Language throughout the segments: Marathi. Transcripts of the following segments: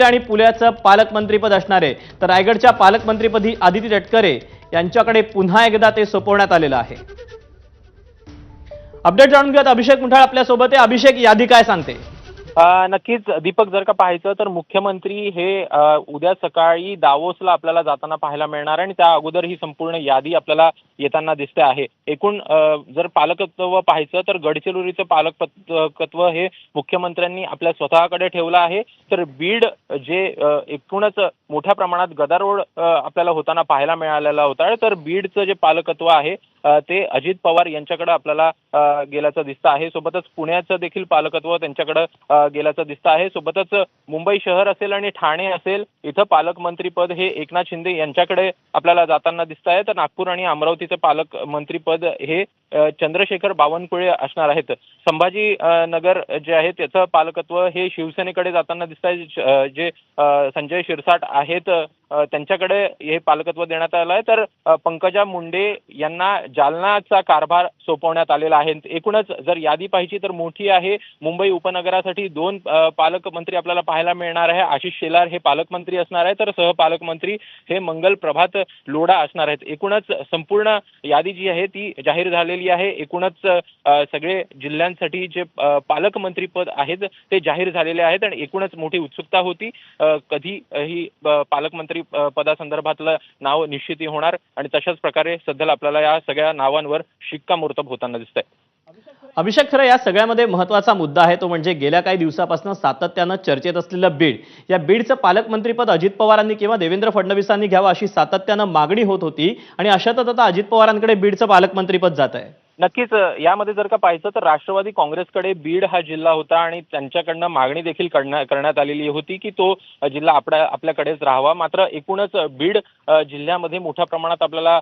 आणि पुण्याचं पालकमंत्रीपद असणार आहे। तर रायगडच्या पालकमंत्रीपदी आदिती तटकरे यांच्याकडे पुन्हा एकदा ते सोपवण्यात आलेलं आहे। अपडेट जाणून घेऊयात, अभिषेक मुठाळ आपल्या सोबत आहे। अभिषेक, यादी काय सांगते? नक्कीच दीपक, जर का पाहायचं तर मुख्यमंत्री हे उद्या सकाळी दावोसला आपल्याला जाताना पाहायला मिळणार आहे आणि त्या अगोदर ही संपूर्ण यादी आपल्याला येताना दिसते आहे। एकूण जर पालकत्व पाहायचं तर गडचिरोलीचं पालकत्व हे मुख्यमंत्र्यांनी आपल्या स्वतःकडे ठेवलं आहे। तर बीड जे एकूणच मोठ्या प्रमाणात गदारोळ आपल्याला होताना पाहायला मिळालेला होता, तर बीडचं जे पालकत्व आहे ते अजित पवार यांच्याकडे आपल्याला गेल्याचं दिसतं आहे। सोबतच पुण्याचं देखील पालकत्व त्यांच्याकडे गेल्याचं दिसतं आहे। सोबतच मुंबई शहर असेल आणि ठाणे असेल, इथं पालकमंत्रीपद हे एकनाथ शिंदे यांच्याकडे आपल्याला जाताना दिसतं आहे। तर नागपूर आणि अमरावतीचे पालकमंत्रीपद हे चंद्रशेखर बावनकुळे असणार आहेत। संभाजी नगर जे आहे त्याचं पालकत्व हे शिवसेनेकडे जाताना दिसत आहे। जे संजय शिरसाट आहेत त्यांच्याकडे हे पालकत्व देण्यात आलं आहे। तर पंकजा मुंडे यांना जालनाचा कारभार सोपवण्यात आलेला आहे। एकूणच जर यादी पाहिजे तर मोठी आहे। मुंबई उपनगरासाठी 2 पालकमंत्री आपल्याला पाहायला मिळणार आहे। आशिष शेलार हे पालकमंत्री असणार आहे, तर सहपालकमंत्री हे मंगल प्रभात लोढा असणार आहेत। एकूणच संपूर्ण यादी जी आहे ती जाहीर झालेली आहे। एकूणच सगळे जिल्ह्यांसाठी जे पालकमंत्री पद आहेत ते जाहीर झालेले आहेत आणि एकूणच मोठी उत्सुकता होती कधी ही पालकमंत्री पदासंदर्भातलं नाव निश्चिती होणार आणि तशाच प्रकारे सध्याला आपल्याला या सगळ्या नावांवर शिक्कामोर्तब होताना दिसतंय। अभिषेक, खरं या सगळ्यामध्ये महत्त्वाचा मुद्दा आहे तो म्हणजे गेल्या काही दिवसापासून सातत्यानं चर्चेत असलेलं बीड। या बीडचं पालकमंत्रीपद अजित पवारांनी किंवा देवेंद्र फडणवीसांनी घ्यावं अशी सातत्यानं मागणी होत होती आणि अशातच आता अजित पवारांकडे बीडचं पालकमंत्रीपद जात आहे। नक्कीच यामध्ये जर का पाहायचं तर राष्ट्रवादी काँग्रेसकडे बीड हा जिल्हा होता आणि त्यांच्याकडनं मागणी देखील करण्यात आलेली होती की तो जिल्हा आपल्याकडेच राहावा। मात्र एकूणच बीड जिल्ह्यामध्ये मोठ्या प्रमाणात आपल्याला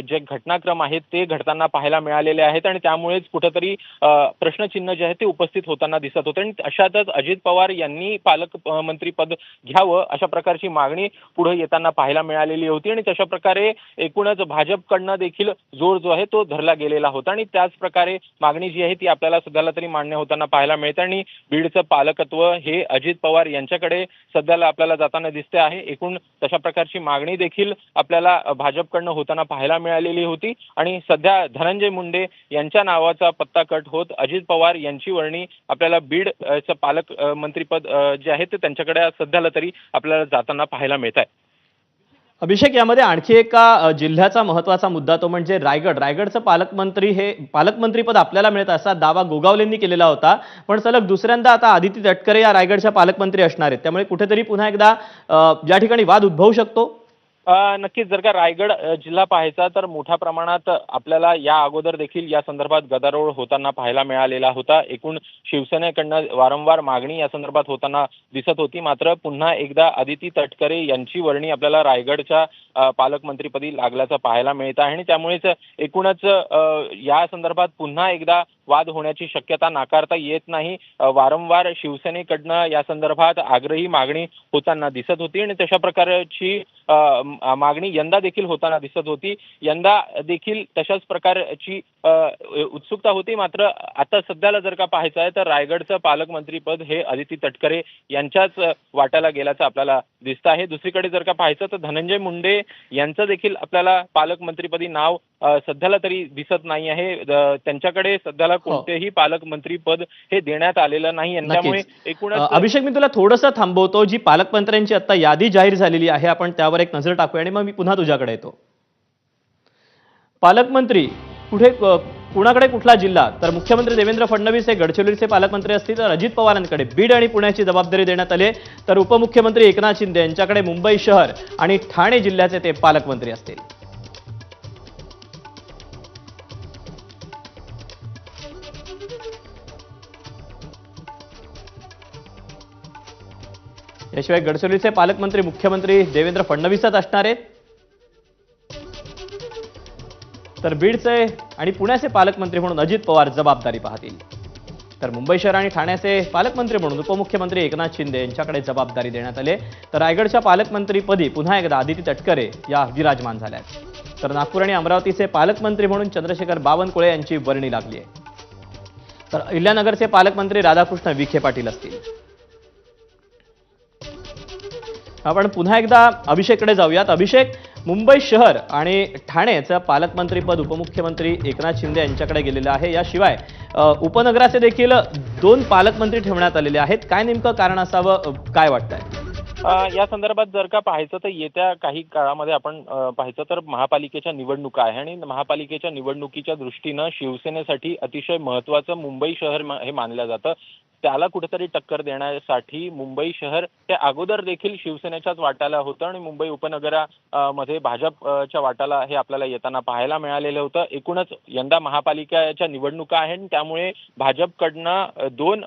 जे घटनाक्रम आहेत ते घडताना पाहायला मिळालेले आहेत आणि त्यामुळेच कुठेतरी प्रश्नचिन्ह जे आहे ते उपस्थित होताना दिसत होते आणि अशातच अजित पवार यांनी पालकमंत्रीपद घ्यावं अशा प्रकारची मागणी पुढे येताना पाहायला मिळालेली होती आणि तशा प्रकारे एकूणच भाजपकडनं देखील जोर जो आहे तो धरला गेलेला होता आणि त्याच प्रकारे मागणी जी आहे ती आपल्याला सध्याला तरी मान्य होताना पाहायला मिळते आणि बीडचं पालकत्व हे अजित पवार यांच्याकडे सध्याला आपल्याला जाताना दिसते आहे। एकूण तशा प्रकारची मागणी देखील आपल्याला भाजपकडनं होताना पाहायला मिळालेली होती आणि सध्या धनंजय मुंडे यांच्या नावाचा पत्ता कट होत अजित पवार यांची वर्णी आपल्याला बीडचं पालकमंत्रीपद जे आहे ते त्यांच्याकडे सध्याला तरी आपल्याला जाताना पाहायला मिळत आहे। अभिषेक, यामध्ये आणखी एका जिल्ह्याचा महत्त्वाचा मुद्दा तो म्हणजे रायगडचं पालकमंत्रीपद आपल्याला मिळत असा दावा गोगावलेंनी केलेला होता, पण सलग दुसऱ्यांदा आता आदिती तटकरे या रायगडच्या पालकमंत्री असणार आहेत। त्यामुळे कुठेतरी पुन्हा एकदा या ठिकाणी वाद उद्भवू शकतो। नक्कीच जर का रायगड जिल्हा पाहायचा तर मोठ्या प्रमाणात आपल्याला या अगोदर देखील या संदर्भात गदारोळ होताना पाहायला मिळालेला होता। एकूण शिवसेनेकडनं वारंवार मागणी या संदर्भात होताना दिसत होती। मात्र पुन्हा एकदा आदिती तटकरे यांची वर्णी आपल्याला रायगडच्या पालकमंत्रीपदी लागल्याचं पाहायला मिळत आहे आणि त्यामुळेच एकूणच या संदर्भात पुन्हा एकदा वाद होण्याची शक्यता नाकारता येत नाही। वारंवार शिवसेनेकडनं या संदर्भात आग्रही मागणी होताना दिसत होती आणि तशा प्रकारची मागणी यंदा देखील होताना दिसत होती। यंदा देखील तशाच प्रकारची उत्सुकता होती। मात्र आता सध्याला जर का पाहायचं आहे तर रायगडचं पालकमंत्रीपद हे आदिती तटकरे यांच्याच वाट्याला गेल्याचं आपल्याला दिसतं आहे। दुसरीकडे जर का पाहायचं तर धनंजय मुंडे यांचं देखील आपल्याला पालकमंत्रीपदी नाव सध्याला तरी दिसत नाही आहे। त्यांच्याकडे सध्याला कोणतेही पालकमंत्री पद हे देण्यात आलेलं नाही। त्यामुळे एकूणच अभिषेक, मी तुला थोडंसं थांबवतो। जी पालकमंत्र्यांची आता यादी जाहीर झालेली आहे आपण त्यावर एक नजर टाकूया आणि मग मी पुन्हा तुझ्याकडे येतो। पालकमंत्री कुणाकडे कुठला जिल्हा? तर मुख्यमंत्री देवेंद्र फडणवीस हे गडचिरोलीचे पालकमंत्री असतील, तर अजित पवारांकडे बीड आणि पुण्याची जबाबदारी देण्यात आली। तर उपमुख्यमंत्री एकनाथ शिंदे यांच्याकडे मुंबई शहर आणि ठाणे जिल्ह्याचे ते पालकमंत्री असतील। याशिवाय गडचिरोलीचे पालकमंत्री मुख्यमंत्री देवेंद्र फडणवीसच असणार आहेत। तर बीडचे आणि पुण्याचे पालकमंत्री म्हणून अजित पवार जबाबदारी पाहतील। तर मुंबई शहर आणि ठाण्याचे पालकमंत्री म्हणून उपमुख्यमंत्री एकनाथ शिंदे यांच्याकडे जबाबदारी देण्यात आली। तर रायगडच्या पालकमंत्रीपदी पुन्हा एकदा आदिती तटकरे या विराजमान झाल्या आहेत। तर नागपूर आणि अमरावतीचे पालकमंत्री म्हणून चंद्रशेखर बावनकुळे यांची वर्णी लागली आहे। तर अहिल्यानगरचे पालकमंत्री राधाकृष्ण विखे पाटील असतील। आपण पुन्हा एकदा अभिषेककडे जाऊयात. अभिषेक, मुंबई शहर आणि ठाणेचं पालकमंत्रीपद उपमुख्यमंत्री एकनाथ शिंदे यांच्याकडे गेलेलं आहे. याशिवाय उपनगराचे देखील 2 पालकमंत्री ठेवण्यात आलेले आहेत. काय नेमकं कारण असावं, काय वाटतंय? या संदर्भात जर का पाहायचं तर येत्या काही काळामध्ये आपण पाहायचं तर महापालिकेच्या निवडणुका आहे आणि महापालिकेच्या निवडणुकीच्या दृष्टीनं शिवसेनेसाठी अतिशय महत्त्वाचं मुंबई शहर हे मानलं जातं. त्याला कुठेतरी टक्कर देण्यासाठी मुंबई शहर हे अगोदर देखील शिवसेनेच्याच वाट्याला होतं आणि मुंबई उपनगरामध्ये भाजपच्या वाट्याला हे आपल्याला येताना पाहायला मिळालेलं होतं. एकूणच यंदा महापालिकेच्या निवडणुका आहेत, त्यामुळे भाजपकडनं 2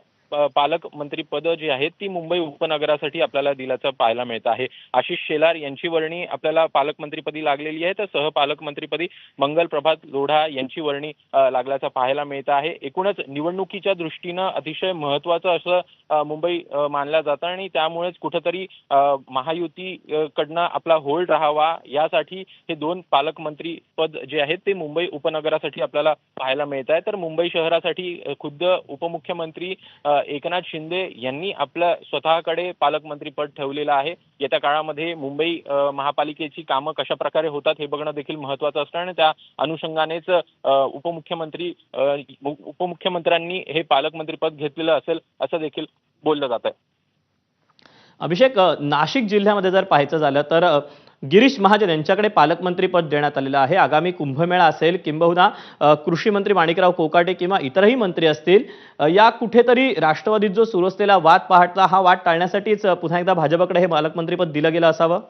पालकमंत्री पद जी आहेत ती मुंबई उपनगरासाठी आपल्याला दिल्याचं पाहायला मिळत आहे. आशिष शेलार यांची वर्णी आपल्याला पालकमंत्रीपदी लागलेली आहे, तर सहपालकमंत्रीपदी मंगल प्रभात लोढा यांची वर्णी लागल्याचं पाहायला मिळत आहे. एकूणच निवडणुकीच्या दृष्टीनं अतिशय महत्त्वाचं असं मुंबई मानलं जातं आणि त्यामुळेच कुठंतरी महायुती कडनं आपला होल्ड राहावा यासाठी हे 2 पालकमंत्री पद जे आहेत ते मुंबई उपनगरासाठी आपल्याला पाहायला मिळत आहे. तर मुंबई शहरासाठी खुद्द उपमुख्यमंत्री एकनाथ शिंदे यांनी आपलं स्वतःकडे पालकमंत्रीपद ठेवलेलं आहे. येत्या काळामध्ये मुंबई महापालिकेची कामं कशा प्रकारे होतात हे बघणं देखील महत्त्वाचं असतं आणि त्या अनुषंगानेच उपमुख्यमंत्र्यांनी हे पालकमंत्रीपद घेतलेलं असेल असं देखील बोललं जात आहे. अभिषेक, नाशिक जिल्ह्यामध्ये जर पाहायचं झालं तर गिरीश महाजन यांच्याकडे पालकमंत्रीपद देण्यात आलेलं आहे. आगामी कुंभमेळा असेल किंबहुना कृषी मंत्री माणिकराव कोकाटे किंवा इतरही मंत्री असतील, या कुठेतरी राष्ट्रवादीत जो सुरू असलेला वाद पाहता हा वाद टाळण्यासाठीच पुन्हा एकदा भाजपकडे हे पालकमंत्रीपद दिलं गेलं असावं.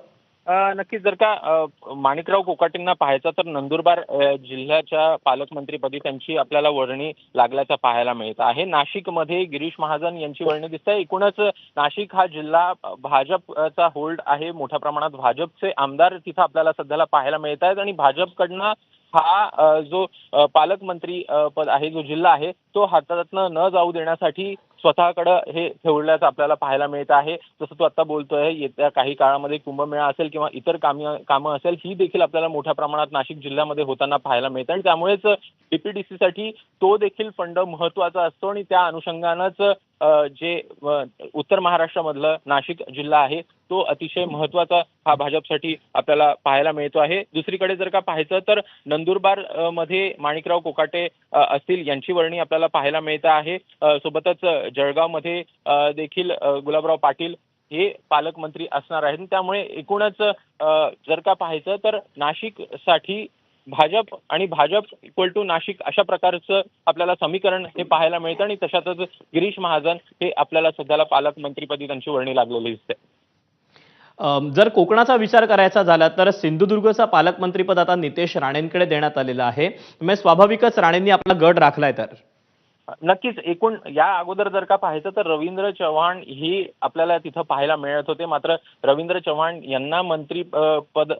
नक्कीच जर का माणिकराव कोकाटेंना पाहायचं तर नंदुरबार जिल्ह्याच्या पालकमंत्रीपदी त्यांची आपल्याला वर्णी लागल्याचं पाहायला मिळत आहे. नाशिकमध्ये गिरीश महाजन यांची वर्णी दिसत आहे. एकूणच नाशिक हा जिल्हा भाजपचा होल्ड आहे. मोठ्या प्रमाणात भाजपचे आमदार तिथं आपल्याला सध्याला पाहायला मिळत आहेत आणि भाजपकडनं हा जो पालकमंत्री पद आहे, जो जिल्हा आहे तो हातातनं न जाऊ देण्यासाठी स्वतःकडं हे ठेवल्याचं आपल्याला पाहायला मिळत आहे. जसं तू आता बोलतोय, येत्या काही काळामध्ये कुंभमेळा असेल किंवा इतर कामं असेल ही देखील आपल्याला मोठ्या प्रमाणात नाशिक जिल्ह्यामध्ये होताना पाहायला मिळतं आणि त्यामुळेच डीपीडीसीसाठी तो देखील फंड महत्त्वाचा असतो आणि त्या अनुषंगानंच जे उत्तर महाराष्ट्रामधलं नाशिक जिल्हा आहे तो अतिशय महत्त्वाचा हा भाजपसाठी आपल्याला पाहायला मिळतो आहे. दुसरीकडे जर का पाहायचं तर नंदुरबार मध्ये माणिकराव कोकाटे असतील यांची वर्णी आपल्याला पाहायला मिळत आहे. सोबतच जळगावमध्ये देखील गुलाबराव पाटील हे पालकमंत्री असणार आहेत. त्यामुळे एकूणच जर का पाहायचं तर नाशिकसाठी भाजप आणि भाजप इक्वल टू नाशिक अशा प्रकारचं आपल्याला समीकरण हे पाहायला मिळतं आणि तशातच गिरीश महाजन हे आपल्याला सध्याला पालकमंत्रीपदी त्यांची वर्णी लागलेली दिसते. जर कोकणाचा विचार करायचा झाला तर सिंधुदुर्गचा पालकमंत्रीपद आता नितेश राणेंकडे देण्यात आलेलं आहे. म्हणजे स्वाभाविकच राणेंनी आपला गड राखलाय. तर नक्कीच एकूण या अगोदर जर का पाहायचं तर रवींद्र चव्हाण ही आपल्याला तिथं पाहायला मिळत होते, मात्र रवींद्र चव्हाण यांना मंत्री पद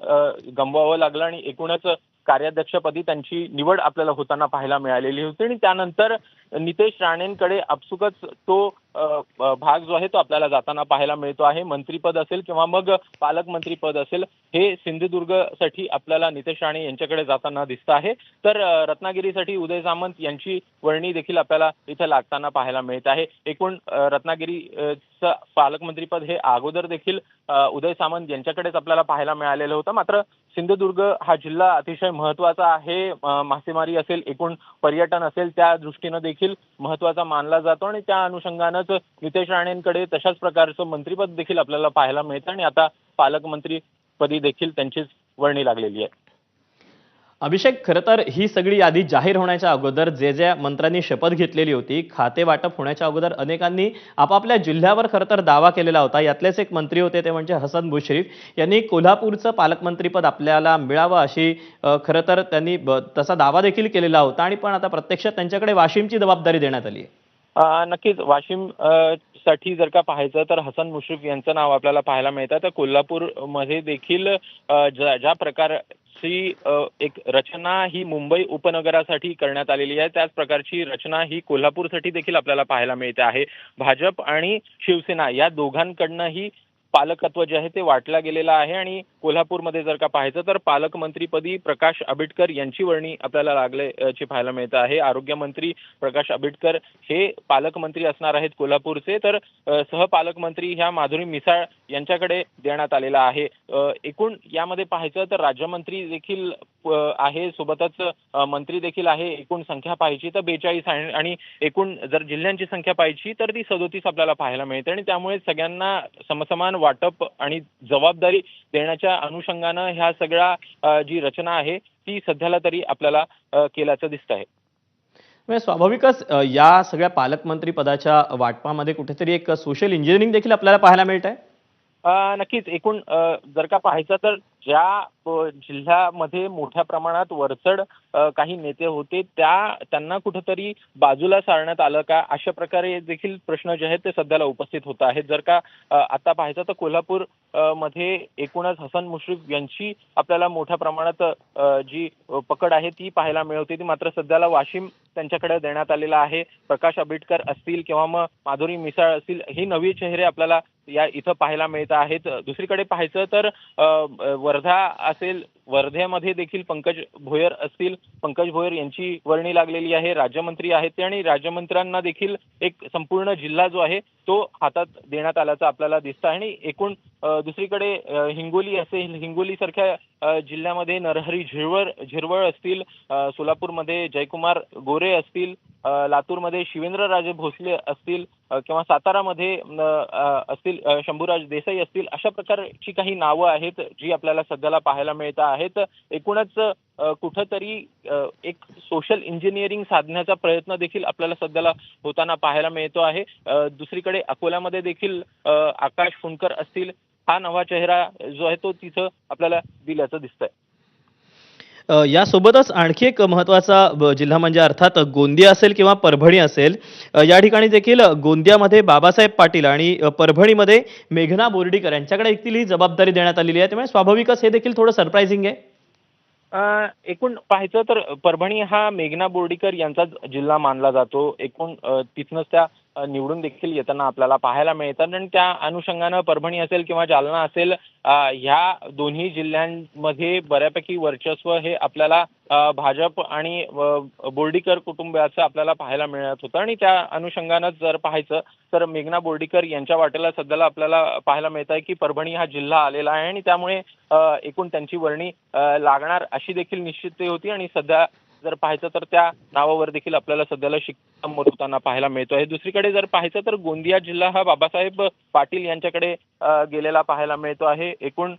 गमवावं लागलं आणि एकूणच कार्याध्यक्षपदी त्यांची निवड आपल्याला होताना पाहायला मिळालेली होती आणि त्यानंतर नितेश राणेंकडे आपसुकच तो भाग जो आहे तो आपल्याला जाताना पाहायला मिळतो आहे. मंत्रीपद असेल किंवा मग पालकमंत्रीपद असेल हे सिंधुदुर्गसाठी आपल्याला नितेश राणे यांच्याकडे जाताना दिसतं आहे. तर रत्नागिरीसाठी उदय सामंत यांची वर्णी देखील आपल्याला इथे लागताना पाहायला मिळत आहे. एकूण रत्नागिरीचं पालकमंत्रीपद हे अगोदर देखील उदय सामंत यांच्याकडेच आपल्याला पाहायला मिळालेलं होतं, मात्र सिंधुदुर्ग हा जिल्हा अतिशय महत्त्वाचा आहे. मासेमारी असेल, एकूण पर्यटन असेल त्या दृष्टीनं देखील महत्त्वाचा मानला जातो आणि त्या अनुषंगानंच नितेश राणेंकडे तशाच प्रकारचं मंत्रीपद देखील आपल्याला पाहायला मिळतं आणि आता पालकमंत्रीपदी देखील त्यांचीच वर्णी लागलेली आहे. अभिषेक, खरं तर ही सगळी यादी जाहीर होण्याच्या अगोदर जे ज्या मंत्र्यांनी शपथ घेतलेली होती, खाते वाटप होण्याच्या अगोदर अनेकांनी आपापल्या जिल्ह्यावर खरं तर दावा केलेला होता. यातलेच एक मंत्री होते ते म्हणजे हसन मुश्रीफ यांनी कोल्हापूरचं पालकमंत्रीपद आपल्याला मिळावं अशी खरं तर त्यांनी तसा दावा देखील केलेला होता आणि पण आता प्रत्यक्षात त्यांच्याकडे वाशिमची जबाबदारी देण्यात आली आहे. नक्कीच वाशिम साठी जर का पाहायचं तर हसन मुश्रीफ यांचं नाव आपल्याला पाहायला मिळतं. तर कोल्हापूरमध्ये देखील ज्या प्रकारची एक रचना ही मुंबई उपनगरासाठी करण्यात आलेली आहे त्याच प्रकारची रचना ही कोल्हापूरसाठी देखील आपल्याला पाहायला मिळते आहे. भाजप आणि शिवसेना या दोघांकडनंही पालकत्व जे आहे ते वाटलं गेलेलं आहे आणि कोल्हापूरमध्ये जर का पाहायचं तर पालकमंत्रीपदी प्रकाश आंबेडकर यांची वर्णी आपल्याला लागल्याची पाहायला मिळत आहे. आरोग्यमंत्री प्रकाश आंबेडकर हे पालकमंत्री असणार आहेत कोल्हापूरचे, तर सहपालकमंत्री ह्या माधुरी मिसाळ यांच्याकडे देण्यात आलेला आहे. एकूण यामध्ये पाहायचं तर राज्यमंत्री देखील आहे, सोबतच मंत्री देखील आहे. एकूण संख्या पाहायची तर 42 आहे आणि एकूण जर जिल्ह्यांची संख्या पाहायची तर ती 37 आपल्याला पाहायला मिळते आणि त्यामुळे सगळ्यांना समसमान वाटप आणि जबाबदारी देण्याच्या अनुषंगानं ह्या सगळ्या जी रचना आहे ती सध्याला तरी आपल्याला केल्याचं दिसत आहे. म्हणजे स्वाभाविकच या सगळ्या पालकमंत्री पदाच्या वाटपामध्ये कुठेतरी एक सोशल इंजिनिअरिंग देखील आपल्याला पाहायला मिळत आहे. नक्कीच एकूण जर का पाहायचं तर ज्या जिल्ह्यामध्ये मोठ्या प्रमाणात वरचढ काही नेते होते त्यांना कुठेतरी बाजूला सारण्यात आलं का, अशा प्रकारे देखील प्रश्न जे आहेत ते सध्याला उपस्थित होत आहेत. जर का आता पाहायचं तर कोल्हापूर मध्ये एकूणच हसन मुश्रीफ यांची आपल्याला मोठ्या प्रमाणात जी पकड आहे ती पाहायला मिळत होती, मात्र सध्याला वाशिम त्यांच्याकडे देण्यात आलेला आहे. प्रकाश आंबेडकर असतील किंवा मग माधुरी मिसाळ असतील, ही नवी चेहरे आपल्याला या इथं पाहायला मिळत आहेत. दुसरीकडे पाहायचं तर वर्धा असेल, वर्ध्यामध्ये देखील पंकज भोयर असतील, पंकज भोयर यांची वर्णी लागलेली आहे. राज्यमंत्री आहेत ते आणि राज्यमंत्र्यांना देखील एक संपूर्ण जिल्हा जो आहे तो हातात देण्यात आल्याचं आपल्याला दिसतं आणि एकूण दुसरीकडे हिंगोली असेल, हिंगोली सारख्या जिल्ह्यामध्ये नरहरी झिरवळ असतील, सोलापूरमध्ये जयकुमार गोरे असतील, लातूरमध्ये शिवेंद्रराजे भोसले असतील किंवा सातारामध्ये असतील शंभूराज देसाई असतील, अशा प्रकारची काही नावं आहेत जी आपल्याला सध्याला पाहायला मिळत आहेत. एकूणच कुठंतरी एक सोशल इंजिनिअरिंग साधण्याचा प्रयत्न देखील आपल्याला सध्याला होताना पाहायला मिळतो आहे. दुसरीकडे अकोल्यामध्ये देखील आकाश फुंडकर असतील, हा नवा चेहरा जो आहे तो तिथं आपल्याला दिल्याचं दिसतंय. यासोबतच आणखी एक महत्त्वाचा जिल्हा म्हणजे अर्थात गोंदिया असेल किंवा परभणी असेल. या ठिकाणी देखील गोंदियामध्ये बाबासाहेब पाटील आणि परभणीमध्ये मेघना बोर्डीकर यांच्याकडे देखील ही जबाबदारी देण्यात आलेली आहे. त्यामुळे स्वाभाविकच हे देखील थोडं सरप्रायझिंग आहे. एकूण पाहायचं तर परभणी हा मेघना बोर्डीकर यांचाच जिल्हा मानला जातो. एकूण तिथनंच त्या निवडून देखील येताना आपल्याला पाहायला मिळतात आणि त्या अनुषंगानं परभणी असेल किंवा जालना असेल, ह्या दोन्ही जिल्ह्यांमध्ये बऱ्यापैकी वर्चस्व हे आपल्याला भाजप आणि बोर्डीकर कुटुंबाचं आपल्याला पाहायला मिळत होतं आणि त्या अनुषंगानं जर पाहायचं तर मेघना बोर्डीकर यांच्या वाटेला सध्याला आपल्याला पाहायला मिळत आहे की परभणी हा जिल्हा आलेला आहे आणि त्यामुळे एकूण त्यांची वर्णी लागणार अशी देखील निश्चितता होती आणि सध्या जर पाहायचं तर त्या नावावर देखील आपल्याला सध्याला शिक्कामोर्तब होताना पाहायला मिळतो आहे. दुसरीकडे जर पाहायचं तर गोंदिया जिल्हा हा बाबासाहेब पाटील यांच्याकडे गेलेला पाहायला मिळतो आहे. एकूण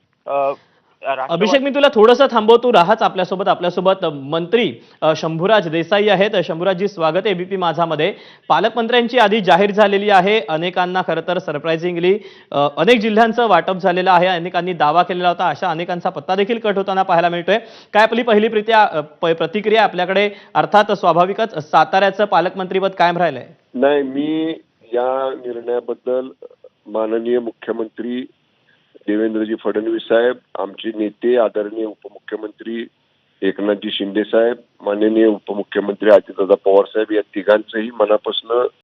अभिषेक, मी तुला थोडंसं थांबवतो, राहाच आपल्यासोबत मंत्री शंभूराज देसाई आहेत. शंभूराजजी, स्वागत आहे एबीपी माझामध्ये. पालकमंत्र्यांची यादी जाहीर झालेली आहे. अनेकांना खरं तर सरप्राइझिंगली अनेक जिल्ह्यांचं वाटप झालेलं आहे. अनेकांनी दावा केलेला होता, अशा अनेकांचा पत्ता देखील कट होताना पाहायला मिळतोय. काय आपली पहिली प्रतिक्रिया आपल्याकडे? अर्थात स्वाभाविकच साताऱ्याचं पालकमंत्रीपद कायम राहिलंय. नाही, मी या निर्णयाबद्दल माननीय मुख्यमंत्री देवेंद्रजी फडणवीस साहेब, आमचे नेते आदरणीय उपमुख्यमंत्री एकनाथजी शिंदे साहेब, माननीय उपमुख्यमंत्री अजितदादा पवार साहेब, या तिघांचंही मनापासून